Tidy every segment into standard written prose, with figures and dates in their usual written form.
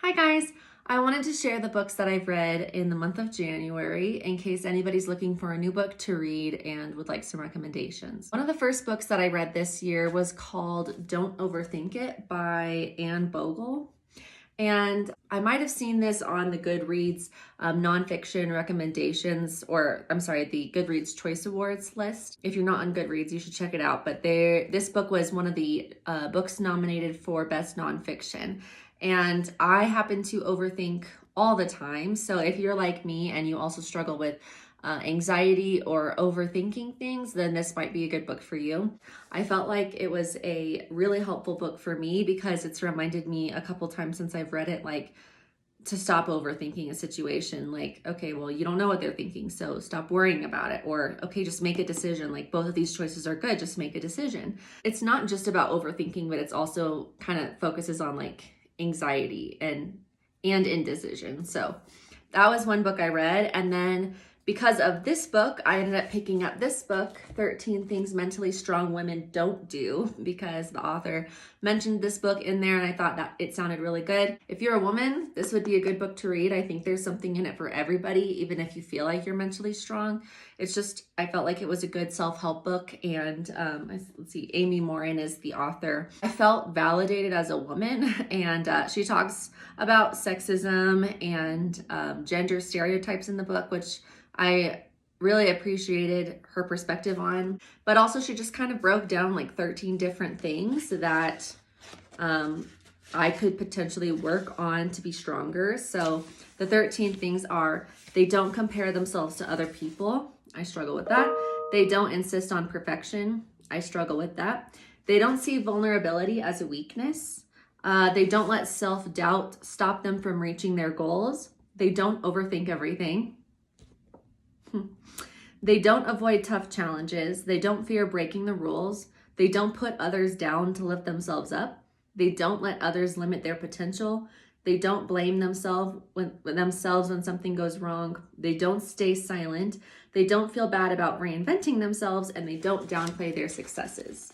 Hi guys! I wanted to share the books that I've read in the month of January in case anybody's looking for a new book to read and would like some recommendations. One of the first books that I read this year was called Don't Overthink It by Bogel. And I might have seen this on the Goodreads nonfiction recommendations, or I'm sorry, the Goodreads Choice Awards list. If you're not on Goodreads, you should check it out. But this book was one of the books nominated for Best Nonfiction. And I happen to overthink all the time. So if you're like me and you also struggle with anxiety or overthinking things, then this might be a good book for you. I felt like it was a really helpful book for me because it's reminded me a couple times since I've read it, like, to stop overthinking a situation. Like, okay, well, you don't know what they're thinking, so stop worrying about it. Or, okay, just make a decision. Like, both of these choices are good, just make a decision. It's not just about overthinking, but it's also kind of focuses on like anxiety and indecision. So that was one book I read. And then because of this book, I ended up picking up this book, 13 Things Mentally Strong Women Don't Do, because the author mentioned this book in there and I thought that it sounded really good. If you're a woman, this would be a good book to read. I think there's something in it for everybody, even if you feel like you're mentally strong. It's just, I felt like it was a good self-help book, and let's see, Amy Morin is the author. I felt validated as a woman, and she talks about sexism and gender stereotypes in the book, which I really appreciated her perspective on, but also she just kind of broke down like 13 different things that I could potentially work on to be stronger. So the 13 things are: they don't compare themselves to other people. I struggle with that. They don't insist on perfection. I struggle with that. They don't see vulnerability as a weakness. They don't let self-doubt stop them from reaching their goals. They don't overthink everything. They don't avoid tough challenges. They don't fear breaking the rules. They don't put others down to lift themselves up. They don't let others limit their potential. They don't blame themselves when something goes wrong. They don't stay silent. They don't feel bad about reinventing themselves, and they don't downplay their successes.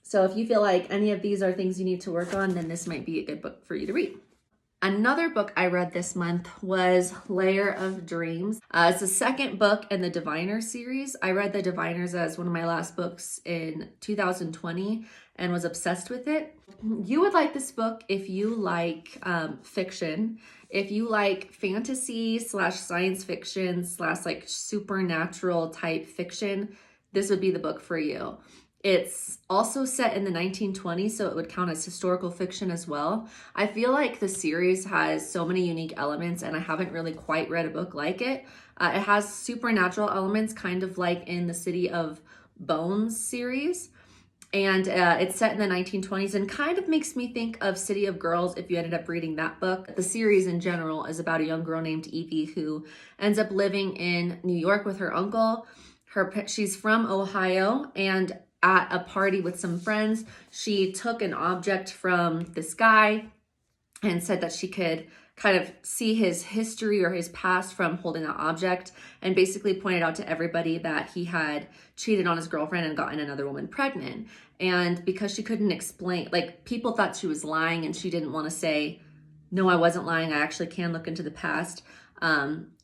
So if you feel like any of these are things you need to work on, then this might be a good book for you to read. Another book I read this month was Lair of Dreams. It's the second book in the Diviner series. I read the Diviners as one of my last books in 2020 and was obsessed with it. You would like this book if you like fiction, if you like fantasy / science fiction / like supernatural type fiction. This would be the book for you. It's also set in the 1920s, so it would count as historical fiction as well. I feel like the series has so many unique elements, and I haven't really quite read a book like it. It has supernatural elements, kind of like in the City of Bones series. And it's set in the 1920s and kind of makes me think of City of Girls if you ended up reading that book. The series in general is about a young girl named Evie who ends up living in New York with her uncle. She's from Ohio, and at a party with some friends, she took an object from this guy and said that she could kind of see his history or his past from holding that object, and basically pointed out to everybody that he had cheated on his girlfriend and gotten another woman pregnant. And because she couldn't explain, like, people thought she was lying and she didn't want to say, no, I wasn't lying, I actually can look into the past.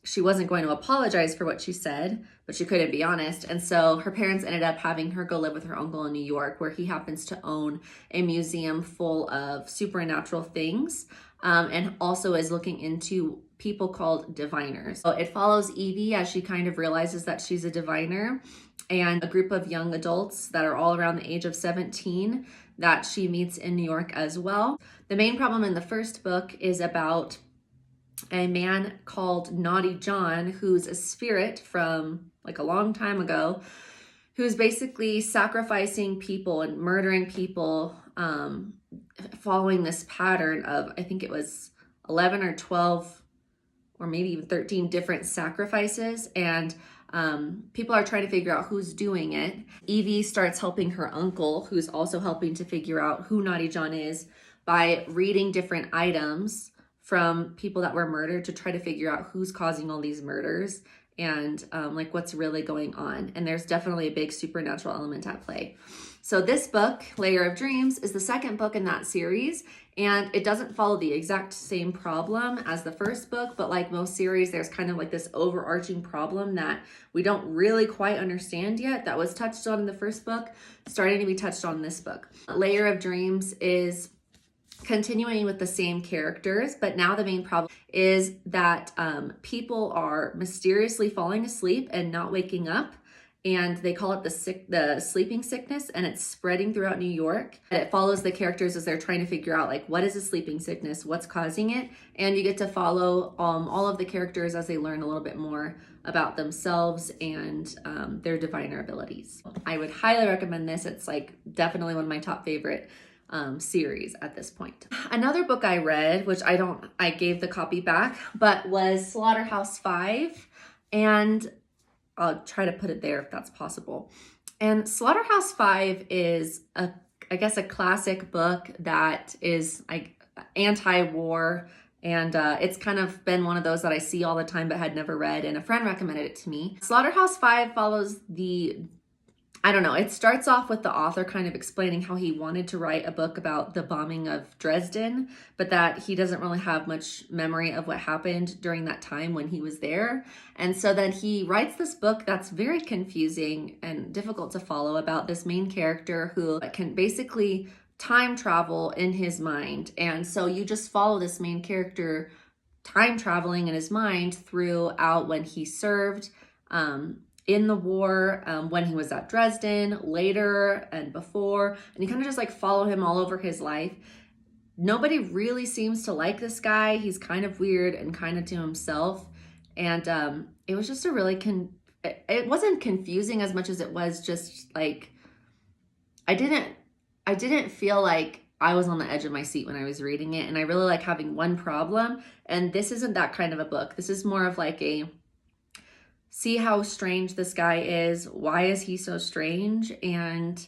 She wasn't going to apologize for what she said, but she couldn't be honest. And so her parents ended up having her go live with her uncle in New York, where he happens to own a museum full of supernatural things, and also is looking into people called diviners. So it follows Evie as she kind of realizes that she's a diviner, and a group of young adults that are all around the age of 17 that she meets in New York as well. The main problem in the first book is about a man called Naughty John, who's a spirit from like a long time ago, who's basically sacrificing people and murdering people, following this pattern of, I think it was 11 or 12 or maybe even 13 different sacrifices. And people are trying to figure out who's doing it. Evie starts helping her uncle, who's also helping to figure out who Naughty John is, by reading different items from people that were murdered to try to figure out who's causing all these murders and like what's really going on. And there's definitely a big supernatural element at play. So this book, Lair of Dreams, is the second book in that series, and it doesn't follow the exact same problem as the first book, but like most series, there's kind of like this overarching problem that we don't really quite understand yet that was touched on in the first book, starting to be touched on in this book. Lair of Dreams is continuing with the same characters, but now the main problem is that people are mysteriously falling asleep and not waking up, and they call it the sleeping sickness, and it's spreading throughout New York. And it follows the characters as they're trying to figure out like what is a sleeping sickness, what's causing it, and you get to follow all of the characters as they learn a little bit more about themselves and their diviner abilities. I would highly recommend this. It's like definitely one of my top favorite series at this point. Another book I read, which I gave the copy back, but was Slaughterhouse V, and I'll try to put it there if that's possible. And Slaughterhouse V is I guess a classic book that is like anti-war, and it's kind of been one of those that I see all the time but had never read, and a friend recommended it to me. Slaughterhouse V follows it starts off with the author kind of explaining how he wanted to write a book about the bombing of Dresden, but that he doesn't really have much memory of what happened during that time when he was there. And so then he writes this book that's very confusing and difficult to follow about this main character who can basically time travel in his mind. And so you just follow this main character time traveling in his mind throughout when he served, in the war, when he was at Dresden, later and before, and you kind of just like follow him all over his life. Nobody really seems to like this guy. He's kind of weird and kind of to himself, and it was just a really it wasn't confusing as much as it was just like I didn't feel like I was on the edge of my seat when I was reading it, and I really like having one problem, and this isn't that kind of a book. This is more of like a see how strange this guy is. Why is he so strange? And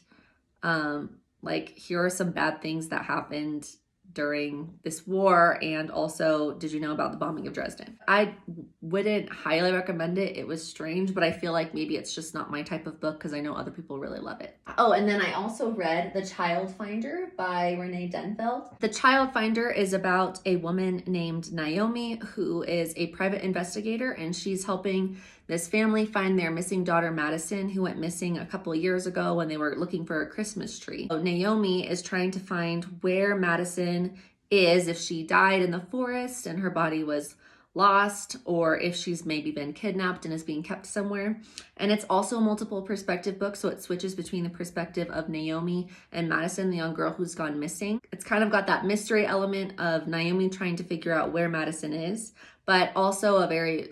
like, here are some bad things that happened during this war, and also, did you know about the bombing of Dresden? I wouldn't highly recommend it. It was strange, but I feel like maybe it's just not my type of book because I know other people really love it. Oh, and then I also read The Child Finder by Rene Denfeld. The Child Finder is about a woman named Naomi who is a private investigator, and she's helping this family find their missing daughter Madison, who went missing a couple of years ago when they were looking for a Christmas tree. So Naomi is trying to find where Madison is, if she died in the forest and her body was lost, or if she's maybe been kidnapped and is being kept somewhere. And it's also a multiple perspective book, so it switches between the perspective of Naomi and Madison, the young girl who's gone missing. It's kind of got that mystery element of Naomi trying to figure out where Madison is, but also a very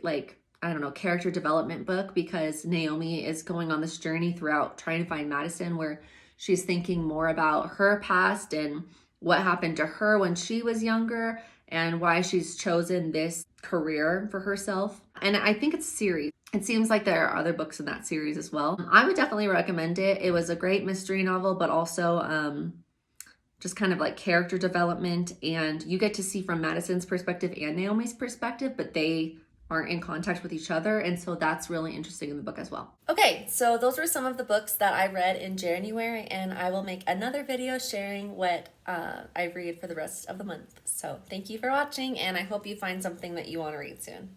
character development book, because Naomi is going on this journey throughout trying to find Madison, where she's thinking more about her past and what happened to her when she was younger and why she's chosen this career for herself. And I think it's a series. It seems like there are other books in that series as well. I would definitely recommend it. It was a great mystery novel, but also just kind of like character development, and you get to see from Madison's perspective and Naomi's perspective, but they aren't in contact with each other, and so that's really interesting in the book as well. Okay, so those were some of the books that I read in January, and I will make another video sharing what I read for the rest of the month. So thank you for watching, and I hope you find something that you want to read soon.